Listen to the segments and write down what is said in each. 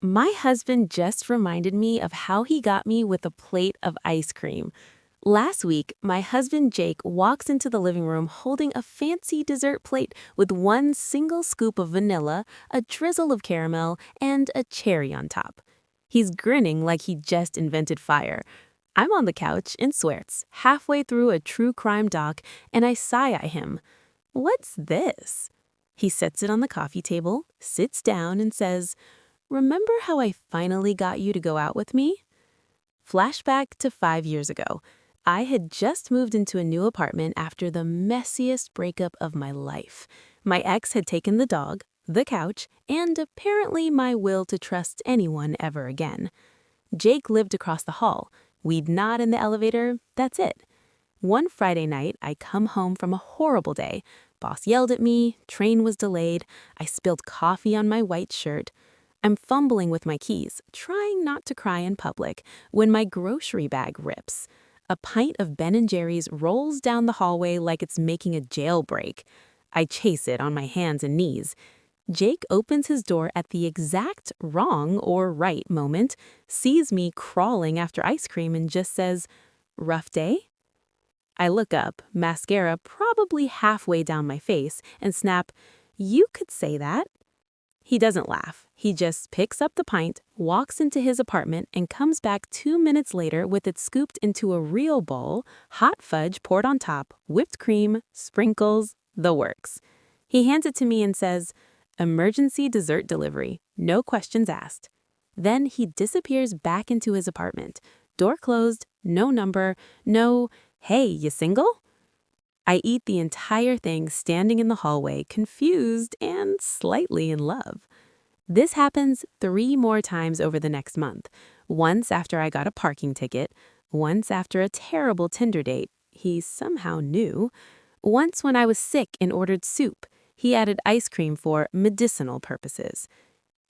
My husband just reminded me of how he got me with a plate of ice cream. Last week, my husband Jake walks into the living room holding a fancy dessert plate with one single scoop of vanilla, a drizzle of caramel, and a cherry on top. He's grinning like he just invented fire. I'm on the couch in sweats, halfway through a true crime doc, and I sigh at him. What's this? He sets it on the coffee table, sits down, and says, "Remember how I finally got you to go out with me?" Flashback to 5 years ago. I had just moved into a new apartment after the messiest breakup of my life. My ex had taken the dog, the couch, and apparently my will to trust anyone ever again. Jake lived across the hall. We'd nod in the elevator, that's it. One Friday night, I come home from a horrible day. Boss yelled at me, train was delayed, I spilled coffee on my white shirt. I'm fumbling with my keys, trying not to cry in public, when my grocery bag rips. A pint of Ben & Jerry's rolls down the hallway like it's making a jailbreak. I chase it on my hands and knees. Jake opens his door at the exact wrong or right moment, sees me crawling after ice cream and just says, "Rough day?" I look up, mascara probably halfway down my face, and snap, "You could say that." He doesn't laugh. He just picks up the pint, walks into his apartment, and comes back 2 minutes later with it scooped into a real bowl, hot fudge poured on top, whipped cream, sprinkles, the works. He hands it to me and says, "Emergency dessert delivery, no questions asked." Then he disappears back into his apartment. Door closed, no number, no, "Hey, you single?" I eat the entire thing standing in the hallway, confused and slightly in love. This happens 3 more times over the next month. Once after I got a parking ticket, once after a terrible Tinder date, he somehow knew. Once when I was sick and ordered soup, he added ice cream for medicinal purposes.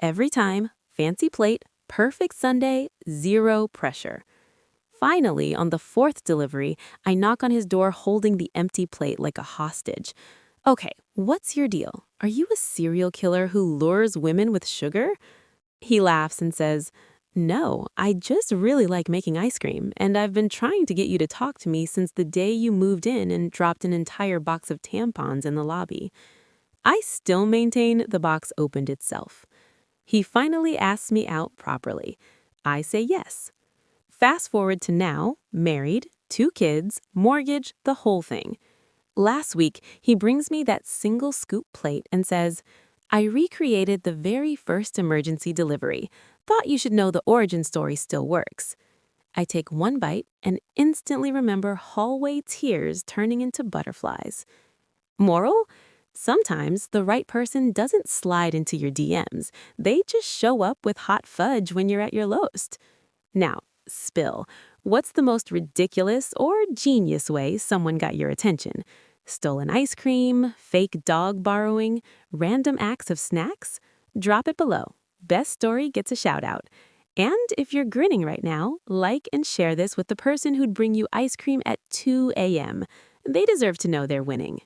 Every time, fancy plate, perfect Sunday, zero pressure. Finally, on the fourth delivery, I knock on his door holding the empty plate like a hostage. "Okay, what's your deal? Are you a serial killer who lures women with sugar?" He laughs and says, "No, I just really like making ice cream, and I've been trying to get you to talk to me since the day you moved in and dropped an entire box of tampons in the lobby." I still maintain the box opened itself. He finally asks me out properly. I say yes. Fast forward to now, married, 2 kids, mortgage, the whole thing. Last week, he brings me that single scoop plate and says, "I recreated the very first emergency delivery. Thought you should know the origin story still works." I take one bite and instantly remember hallway tears turning into butterflies. Moral? Sometimes the right person doesn't slide into your DMs. They just show up with hot fudge when you're at your lowest. Now, spill. What's the most ridiculous or genius way someone got your attention? Stolen ice cream, fake dog borrowing, random acts of snacks? Drop it below. Best story gets a shout out. And if you're grinning right now, like and share this with the person who'd bring you ice cream at 2 a.m. They deserve to know they're winning.